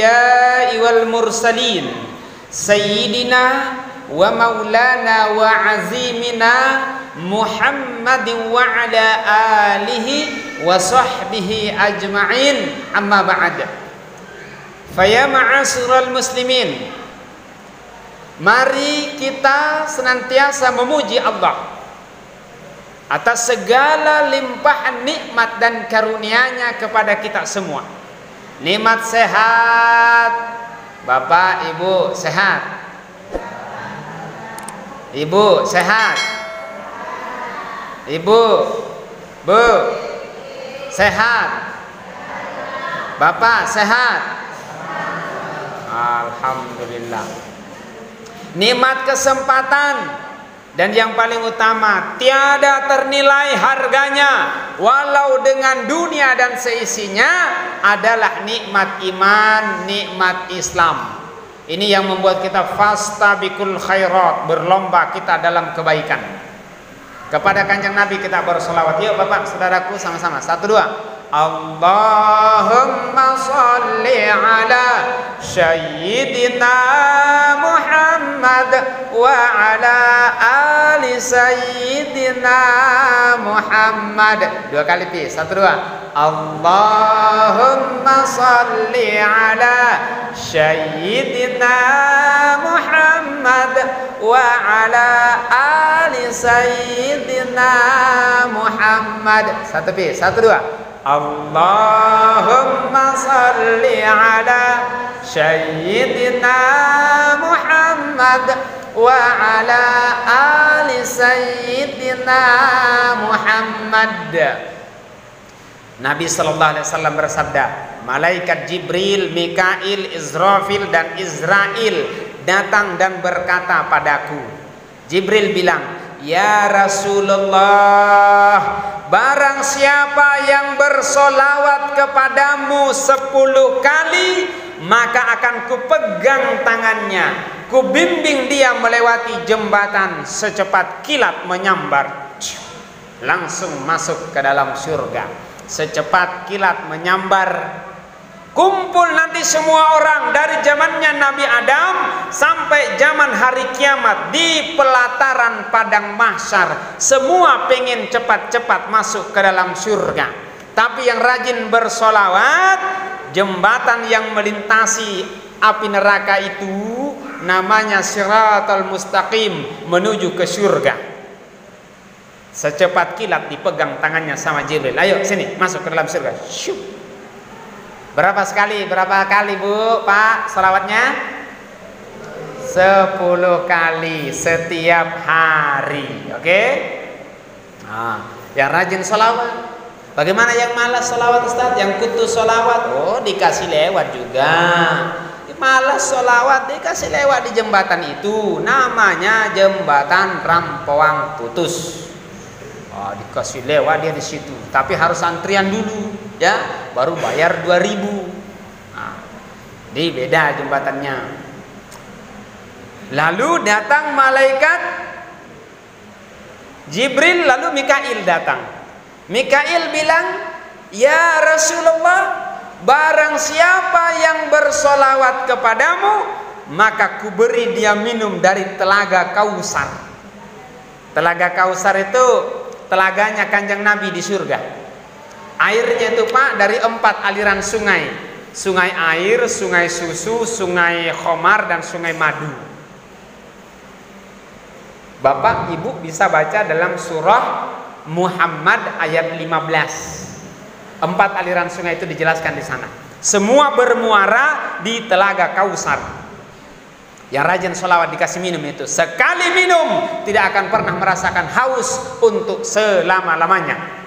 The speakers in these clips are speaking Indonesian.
anbiya'i wal mursalin sayyidina wa maulana wa azimina Muhammadin wa ala alihi wa sahbihi ajma'in, amma ba'd. Faya ma'asyiral muslimin, mari kita senantiasa memuji Allah atas segala limpahan nikmat dan karunia-Nya kepada kita semua. Nikmat sehat, Bapak Ibu sehat, Ibu sehat, Ibu, Bu sehat, Bapak sehat, alhamdulillah. Nikmat kesempatan, dan yang paling utama tiada ternilai harganya walau dengan dunia dan seisinya adalah nikmat iman, nikmat Islam. Ini yang membuat kita fastabiqul khairat, berlomba kita dalam kebaikan. Kepada Kanjeng Nabi kita bersolawat. Yuk Bapak saudaraku sama-sama. 1 2. Allahumma sholli ala sayyidina Muhammad wa ala ali sayyidina Muhammad. 2 kali pi. 1 2. Allahumma sholli ala sayyidina Muhammad wa ala ali sayyidina Muhammad. 1 pi. 1 2. Allahumma salli ala sayyidina Muhammad wa ala ali sayyidina Muhammad. Nabi sallallahu alaihi wasallam bersabda, malaikat Jibril, Mikail, Israfil dan Israil datang dan berkata padaku. Jibril bilang, ya Rasulullah, barang siapa yang bersolawat kepadamu 10 kali, maka akan kupegang tangannya, kubimbing dia melewati jembatan secepat kilat menyambar, langsung masuk ke dalam surga. Secepat kilat menyambar, kumpul nanti semua orang dari zamannya Nabi Adam sampai zaman hari kiamat di pelataran padang mahsyar. Semua pengen cepat-cepat masuk ke dalam surga. Tapi yang rajin bersolawat, jembatan yang melintasi api neraka itu namanya Shiratal Mustaqim menuju ke surga. Secepat kilat dipegang tangannya sama Jibril. Ayo sini, masuk ke dalam surga. Syup. Berapa kali Bu, Pak, salawatnya? 10 kali setiap hari. Oke? Nah, yang rajin salawat. Bagaimana yang malas salawat Ustaz? Yang kutus salawat? Oh, dikasih lewat juga. Malas salawat dikasih lewat di jembatan itu. Namanya jembatan Rampoang Putus. Oh, dikasih lewat dia di situ. Tapi harus antrian dulu, ya, baru bayar 2.000. Nah, di beda jembatannya. Lalu datang malaikat Jibril, lalu Mikail datang. Mikail bilang, ya Rasulullah, barang siapa yang bersolawat kepadamu, maka kuberi dia minum dari telaga Kausar. Telaga Kausar itu telaganya Kanjeng Nabi di surga. Airnya itu Pak dari 4 aliran sungai. Sungai air, sungai susu, sungai khomar, dan sungai madu. Bapak Ibu bisa baca dalam surah Muhammad ayat 15. 4 aliran sungai itu dijelaskan di sana. Semua bermuara di telaga Kausar. Yang rajin sholawat dikasih minum itu, sekali minum tidak akan pernah merasakan haus untuk selama-lamanya.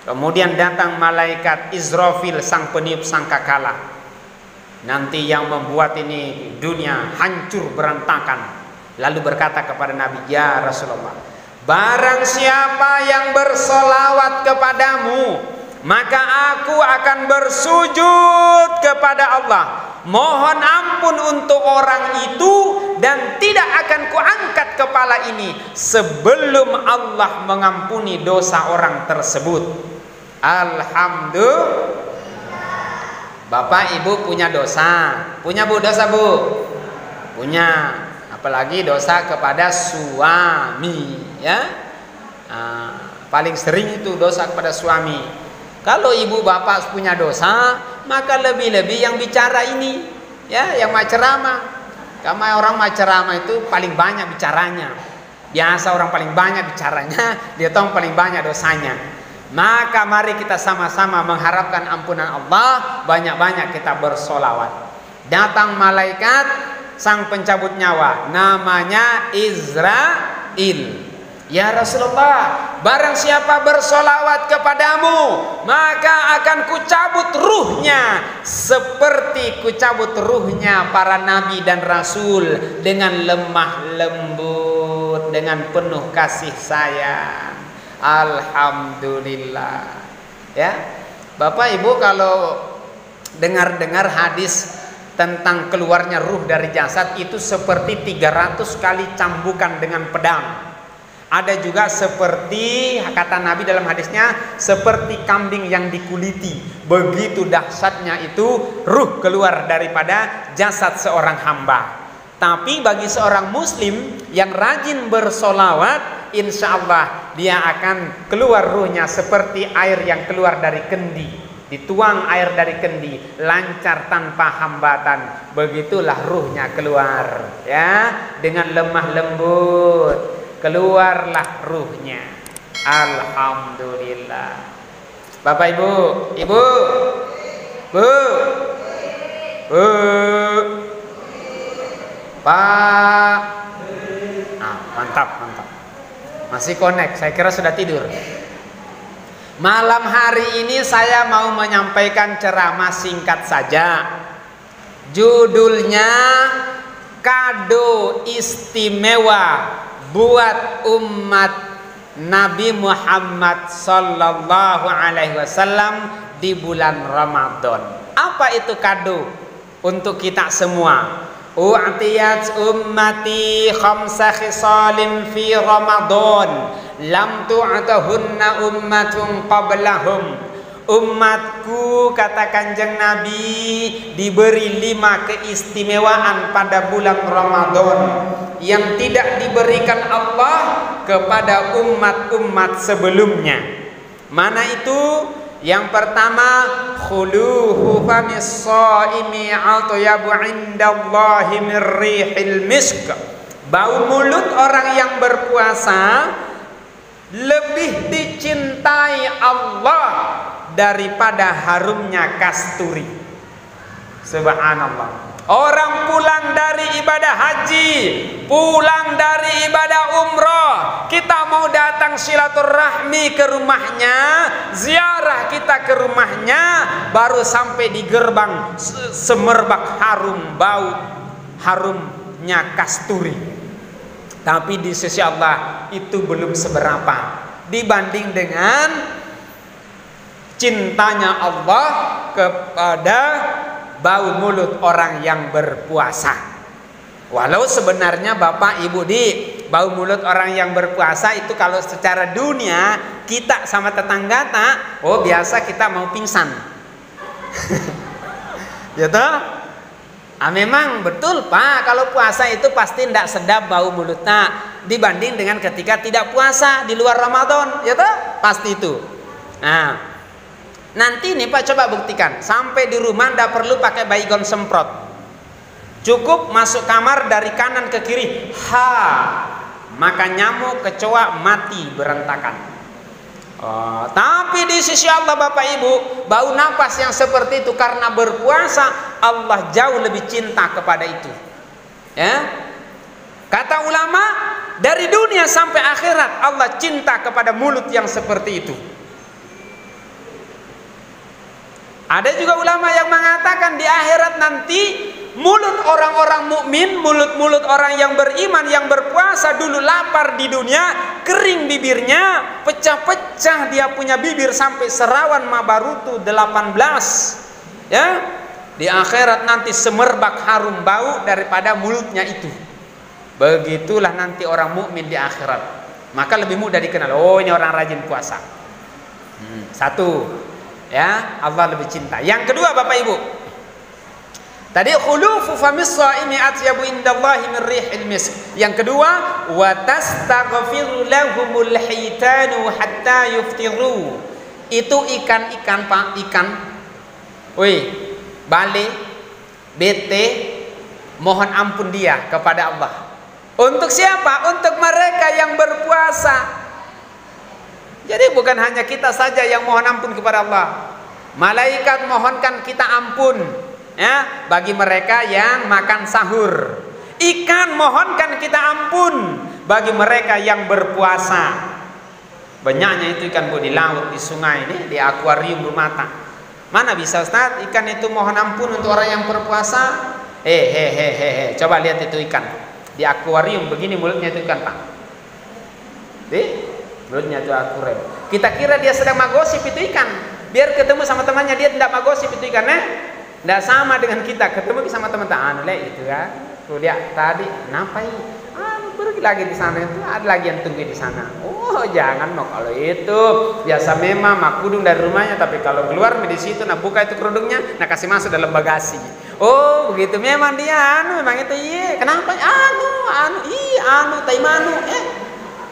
Kemudian datang malaikat Israfil, sang peniup sangkakala. Nanti yang membuat ini dunia hancur berantakan. Lalu berkata kepada Nabi, ya Rasulullah, barang siapa yang bersolawat kepadamu, maka aku akan bersujud kepada Allah, mohon ampun untuk orang itu, dan tidak akan kuangkat kepala ini sebelum Allah mengampuni dosa orang tersebut. Alhamdulillah. Bapak ibu punya dosa. Punya bu dosa bu? Punya. Apalagi dosa kepada suami, ya. Paling sering itu dosa kepada suami. Kalau ibu bapak punya dosa, maka lebih-lebih yang bicara ini, ya, yang ceramah. Karena orang ceramah itu paling banyak bicaranya. Biasa orang paling banyak bicaranya, dia tahu paling banyak dosanya. Maka mari kita sama-sama mengharapkan ampunan Allah, banyak-banyak kita bersolawat. Datang malaikat sang pencabut nyawa, namanya Izrail. Ya Rasulullah, barang siapa bersolawat kepadamu, maka akan kucabut ruhnya seperti kucabut ruhnya para nabi dan rasul, dengan lemah lembut, dengan penuh kasih sayang. Alhamdulillah. Ya, Bapak Ibu kalau dengar-dengar hadis tentang keluarnya ruh dari jasad itu seperti 300 kali cambukan dengan pedang. Ada juga seperti kata Nabi dalam hadisnya, seperti kambing yang dikuliti. Begitu dahsyatnya itu ruh keluar daripada jasad seorang hamba. Tapi bagi seorang muslim yang rajin bersolawat, insya Allah dia akan keluar ruhnya seperti air yang keluar dari kendi. Dituang air dari kendi, lancar tanpa hambatan. Begitulah ruhnya keluar, ya, dengan lemah lembut. Keluarlah ruhnya. Alhamdulillah. Bapak ibu, ibu, bu, bu, pak. Mantap, mantap. Masih connect, saya kira sudah tidur. Malam hari ini saya mau menyampaikan ceramah singkat saja. Judulnya kado istimewa buat umat Nabi Muhammad sallallahu alaihi wasallam di bulan Ramadan. Apa itu kado untuk kita semua? U'tiyat ummati khamsa khisalin fi Ramadan lam tu'tahunna ummatun qablahum. Umatku, kata Kanjeng Nabi, diberi 5 keistimewaan pada bulan Ramadan yang tidak diberikan Allah kepada umat-umat sebelumnya. Mana itu? Yang pertama, khuluhu famis shaimi atyabu indallahi min rihil misk. Bau mulut orang yang berpuasa lebih dicintai Allah daripada harumnya kasturi. Subhanallah. Orang pulang dari ibadah haji, pulang dari ibadah umroh, kita mau datang silaturahmi ke rumahnya, ziarah kita ke rumahnya, baru sampai di gerbang semerbak harum, bau harumnya kasturi. Tapi di sisi Allah itu belum seberapa dibanding dengan cintanya Allah kepada bau mulut orang yang berpuasa. Walau sebenarnya Bapak Ibu di bau mulut orang yang berpuasa itu kalau secara dunia kita sama tetangga tak, oh biasa kita mau pingsan. Ya toh? Memang betul Pak, kalau puasa itu pasti tidak sedap bau mulutnya dibanding dengan ketika tidak puasa di luar Ramadan, ya toh? Pasti itu. Nah, nanti nih Pak coba buktikan, sampai di rumah tidak perlu pakai baygon semprot, cukup masuk kamar dari kanan ke kiri, maka nyamuk kecoa mati berantakan. Tapi di sisi Allah Bapak Ibu, bau napas yang seperti itu karena berpuasa Allah jauh lebih cinta kepada itu. Ya, kata ulama dari dunia sampai akhirat Allah cinta kepada mulut yang seperti itu. Ada juga ulama yang mengatakan di akhirat nanti mulut orang-orang mukmin, mulut-mulut orang yang beriman yang berpuasa dulu lapar di dunia, kering bibirnya, pecah-pecah dia punya bibir sampai serawan mabarutu 18. Ya, di akhirat nanti semerbak harum bau daripada mulutnya itu. Begitulah nanti orang mukmin di akhirat. Maka lebih mudah dikenal. Oh, ini orang rajin puasa. Satu. Ya, Allah lebih cinta. Yang kedua Bapak Ibu, Tadi khulufu famis shaimi atyabu indallahi min rihil misk. Yang kedua, wa tastaghfiru lahumul hitanu hatta yuftiru. Itu ikan-ikan Pak, ikan. Woi, bale, bete, mohon ampun dia kepada Allah. Untuk siapa? Untuk mereka yang berpuasa. Jadi bukan hanya kita saja yang mohon ampun kepada Allah. Malaikat mohonkan kita ampun, ya, bagi mereka yang makan sahur. Ikan mohonkan kita ampun bagi mereka yang berpuasa. Banyaknya itu ikan Bu di laut, di sungai ini, di akuarium bermata. Mana bisa Ustaz ikan itu mohon ampun untuk orang yang berpuasa? Coba lihat itu ikan di akuarium begini mulutnya itu ikan Pak. Mulutnya itu akuarium. Kita kira dia sedang magosip itu ikan. Biar ketemu sama temannya dia tidak magosip itu ikannya. Tidak sama dengan kita ketemu sama teman-teman itu kan. Tuh lihat tadi kenapa ini? Pergi lagi di sana itu ada lagi yang tunggu di sana. Oh jangan no kalau itu biasa memang makudung dari rumahnya, tapi kalau keluar di situ nak buka itu kerudungnya, nak kasih masuk dalam bagasi. Oh begitu memang dia memang itu iya. Kenapa?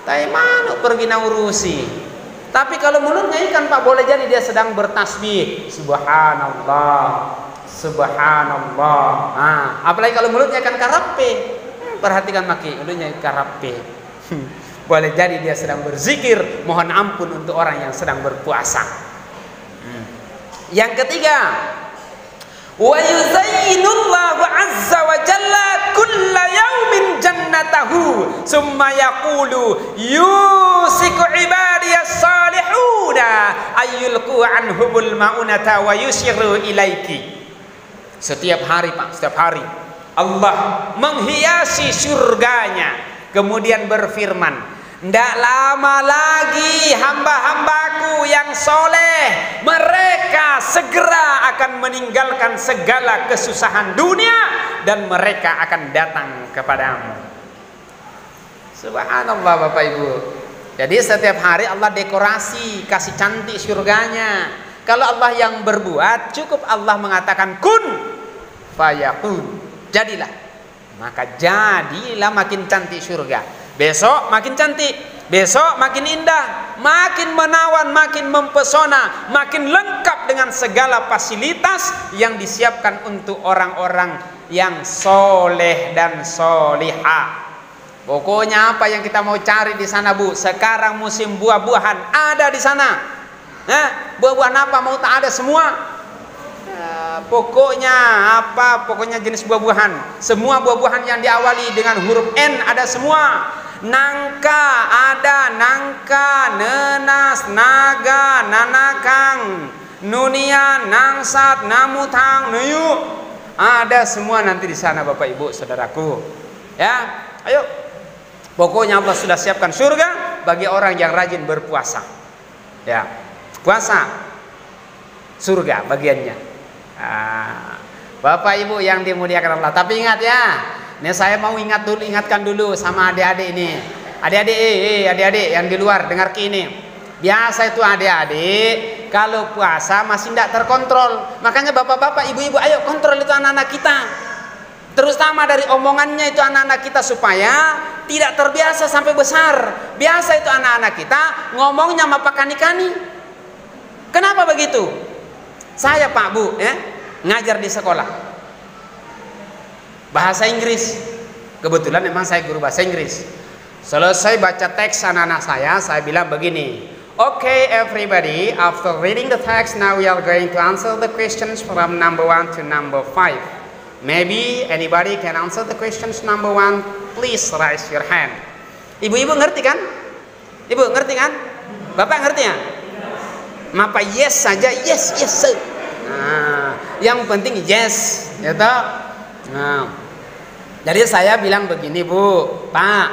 Taimanu pergi na urusi. Tapi kalau mulutnya ikan Pak boleh jadi dia sedang bertasbih. Subhanallah. Subhanallah. Apalagi kalau mulutnya ikan karape. Perhatikan maki, mulutnya karape. Boleh jadi dia sedang berzikir, mohon ampun untuk orang yang sedang berpuasa. Yang ketiga, wa yuzayyinullahu azza wa jalla kulla yaumin jannatahu summa yaqulu yusiku ibadiyas salihuna ayyulqu anhumul maunata wa yushiru ilaiki. Setiap hari Pak, setiap hari Allah menghiasi surganya, kemudian berfirman, "Ndak lama lagi hamba-hambaku yang soleh, mereka segera akan meninggalkan segala kesusahan dunia dan mereka akan datang kepadamu." Subhanallah Bapak Ibu. Jadi setiap hari Allah dekorasi, kasih cantik surganya. Kalau Allah yang berbuat, cukup Allah mengatakan kun fayakun. Jadilah, maka jadilah makin cantik surga. Besok makin cantik, besok makin indah, makin menawan, makin mempesona, makin lengkap dengan segala fasilitas yang disiapkan untuk orang-orang yang soleh dan solihah. Pokoknya apa yang kita mau cari di sana Bu? Sekarang musim buah-buahan ada di sana. Buah-buahan apa mau tak ada semua? Pokoknya apa? Pokoknya jenis buah-buahan. Semua buah-buahan yang diawali dengan huruf N ada semua. Nangka ada, nangka, nenas, naga, nanakang, nunian, nangsat, namutang, nuyuk. Ada semua nanti di sana Bapak Ibu Saudaraku. Ya, ayo. Pokoknya Allah sudah siapkan surga bagi orang yang rajin berpuasa. Ya, puasa surga bagiannya. Bapak Ibu yang dimuliakan Allah. Tapi ingat ya, ini saya mau ingatkan dulu sama adik-adik ini. Adik-adik yang di luar dengar ini. Biasa itu adik-adik kalau puasa masih tidak terkontrol. Makanya bapak-bapak, ibu-ibu, ayo kontrol itu anak-anak kita. Terutama dari omongannya itu anak-anak kita supaya tidak terbiasa sampai besar. Biasa itu anak-anak kita ngomongnya sama pakani-kani. Kenapa begitu? Saya Pak Bu ngajar di sekolah bahasa Inggris. Kebetulan memang saya guru bahasa Inggris. Selesai baca teks anak-anak saya bilang begini, "Okay everybody, after reading the text, now we are going to answer the questions from number 1 to number 5. Maybe anybody can answer the questions number 1, please raise your hand." Ibu-ibu ngerti kan? Ibu ngerti kan? Bapak ngerti ya? Mapa yes saja, yes sir. Yang penting yes, ya toh. Jadi saya bilang begini Bu, Pak,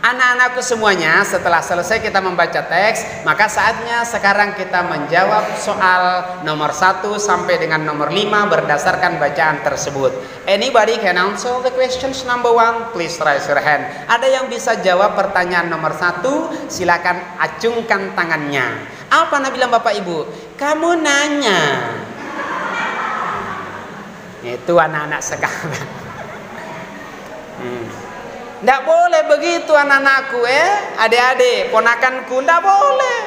anak-anakku semuanya setelah selesai kita membaca teks, maka saatnya sekarang kita menjawab soal nomor 1 sampai dengan nomor 5 berdasarkan bacaan tersebut. Anybody can answer the questions number 1, please raise your hand. Ada yang bisa jawab pertanyaan nomor 1, silakan acungkan tangannya. Apa Nabi bilang Bapak Ibu? Kamu nanya. Itu anak-anak sekarang. Nggak boleh begitu anak-anakku, adik-adik, ponakanku, nggak boleh.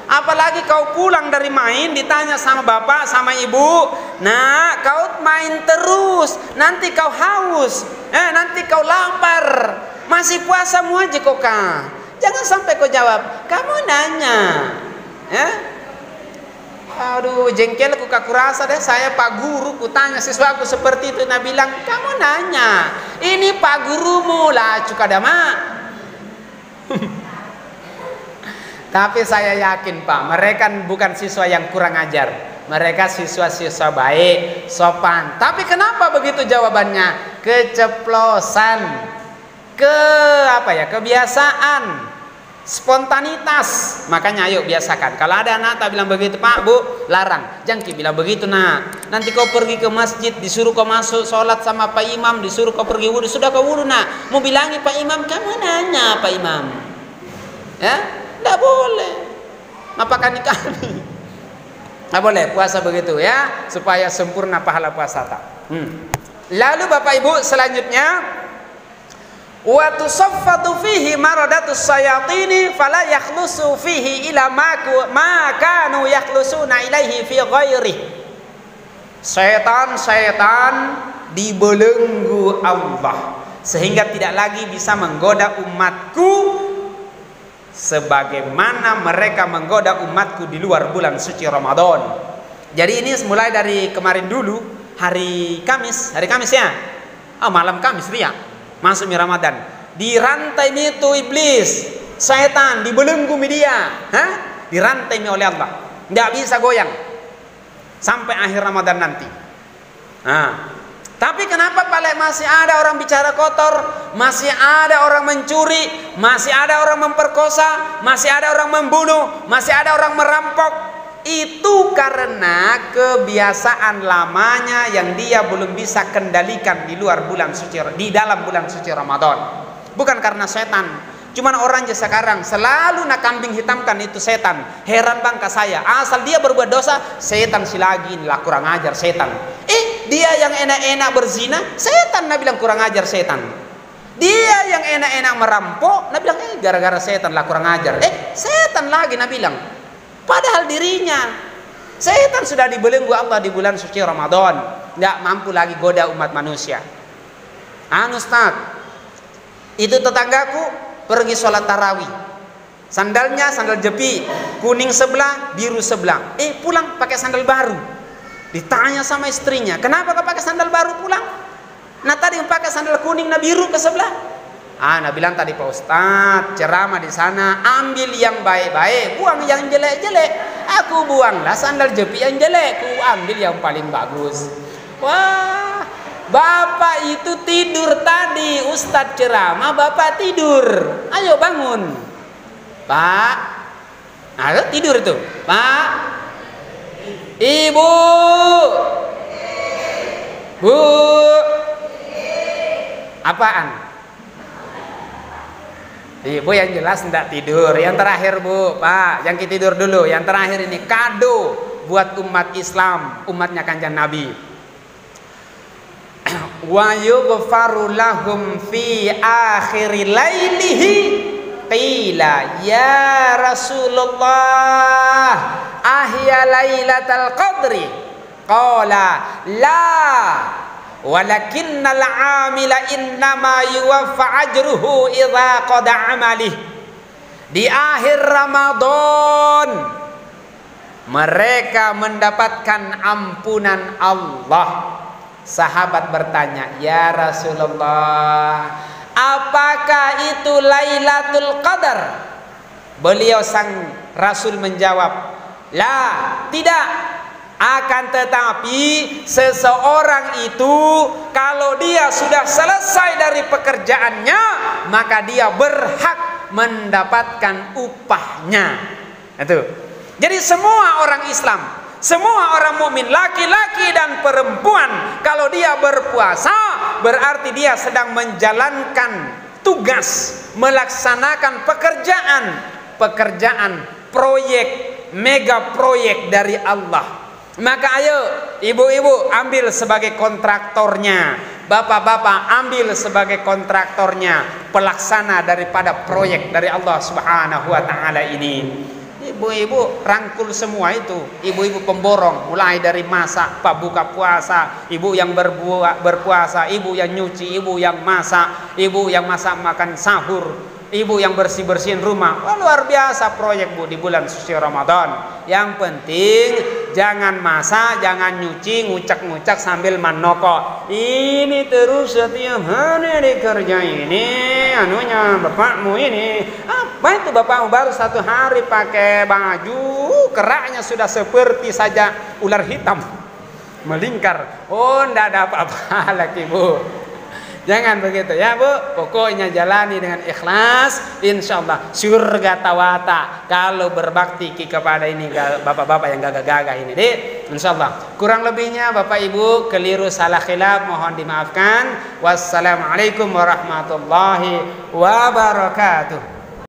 Apalagi kau pulang dari main ditanya sama bapak sama ibu, nah kau main terus, nanti kau haus, nanti kau lapar, masih puasamu aja kok kak. Jangan sampai kau jawab, kamu nanya, Aduh, jengkelku aku rasa deh, saya Pak Guru, ku tanya siswaku seperti itu, nah bilang, kamu nanya, ini Pak Gurumu lah, cukadama. Tapi saya yakin Pak, mereka bukan siswa yang kurang ajar, mereka siswa-siswa baik, sopan. Tapi kenapa begitu jawabannya? Keceplosan, kebiasaan, spontanitas. Makanya ayo biasakan. Kalau ada anak tak bilang begitu, Pak, Bu, larang. Jangan bilang begitu, nak. Nanti kau pergi ke masjid, disuruh kau masuk sholat sama Pak Imam, disuruh kau pergi wudhu. Sudah kau wudhu, nak. Mau bilangi Pak Imam, kamu nanya Pak Imam. Ya, tidak boleh. Ngapakan kami? Tidak boleh puasa begitu ya, supaya sempurna pahala puasa tak. Lalu Bapak Ibu selanjutnya, wa tusaffatu fihi maradatus sayatini fala yakhlusu fihi ila ma kanu yakhlusuna ilaihi fi ghairi. Setan-setan dibelenggu Allah sehingga tidak lagi bisa menggoda umatku sebagaimana mereka menggoda umatku di luar bulan suci Ramadan. Jadi ini mulai dari kemarin dulu, hari Kamis ya, malam Kamis Ria, masuk Ramadan, dirantai itu iblis, setan dibelenggu dia, dirantai oleh Allah, nggak bisa goyang sampai akhir Ramadan nanti. Tapi kenapa Pak masih ada orang bicara kotor, masih ada orang mencuri, masih ada orang memperkosa, masih ada orang membunuh, masih ada orang merampok? Itu karena kebiasaan lamanya yang dia belum bisa kendalikan di luar bulan suci, di dalam bulan suci Ramadan. Bukan karena setan. Cuman orang sekarang selalu nak kambing hitamkan itu setan. Heran bangka saya, asal dia berbuat dosa, setan silagi lah, kurang ajar setan. Dia yang enak-enak berzina, setan nak bilang kurang ajar setan. Dia yang enak-enak merampok, nak bilang gara-gara setan lah kurang ajar. Setan lagi nak bilang. Padahal dirinya setan sudah dibelenggu Allah di bulan suci Ramadan, nggak mampu lagi goda umat manusia. Ustaz, itu tetanggaku pergi sholat tarawih, sandalnya sandal jepi, kuning sebelah, biru sebelah. Pulang pakai sandal baru. Ditanya sama istrinya, kenapa kau pakai sandal baru pulang? Nah tadi pakai sandal kuning, nah biru ke sebelah. Nah bilang tadi Pak Ustadz ceramah di sana, ambil yang baik-baik, buang yang jelek-jelek. Aku buanglah sandal jepi yang jelek, ku ambil yang paling bagus. Wah, Bapak itu tidur tadi, Ustadz ceramah, Bapak tidur. Ayo bangun, Pak. Ayo tidur itu, Pak. Ibu, Bu, apaan? Ibu yang jelas tidak tidur. Yang terakhir Bu, Pak, yang kita tidur dulu. Yang terakhir ini kado buat umat Islam, umatnya Kanjeng Nabi. Wa yughfaru lahum fi akhiri lailihi qila ya Rasulullah ahya lailatal qadri qala la walakinnal amila innama yuwaffa ajruhu idza qada amalih. Di akhir Ramadan mereka mendapatkan ampunan Allah. Sahabat bertanya, ya Rasulullah, apakah itu Lailatul Qadar? Beliau sang Rasul menjawab, lah, tidak. Akan tetapi seseorang itu kalau dia sudah selesai dari pekerjaannya, maka dia berhak mendapatkan upahnya. Itu. Jadi semua orang Islam, semua orang mukmin, laki-laki dan perempuan, kalau dia berpuasa berarti dia sedang menjalankan tugas, melaksanakan pekerjaan proyek, mega proyek dari Allah. Maka ayo ibu-ibu ambil sebagai kontraktornya, bapak-bapak ambil sebagai kontraktornya, pelaksana daripada proyek dari Allah Subhanahu wa taala ini. Ibu-ibu rangkul semua itu, ibu-ibu pemborong, mulai dari masak, pak buka puasa, ibu yang berpuasa, ibu yang nyuci, ibu yang masak, ibu yang masak makan sahur, ibu yang bersih-bersihin rumah. Wah, luar biasa proyek Bu di bulan suci Ramadan. Yang penting jangan masak, jangan nyuci, ngucak-ngucak sambil manoko. Ini terus setiap hari dikerja ini, anunya bapakmu ini. Apa itu bapakmu baru 1 hari pakai baju, keraknya sudah seperti saja ular hitam melingkar. Oh, ndak ada apa-apa lagi Bu. Jangan begitu ya Bu, pokoknya jalani dengan ikhlas, insya Allah surga tawata kalau berbakti kepada ini bapak-bapak yang gagah-gagah ini deh, insya Allah. Kurang lebihnya Bapak Ibu keliru salah khilaf mohon dimaafkan. Wassalamualaikum warahmatullahi wabarakatuh.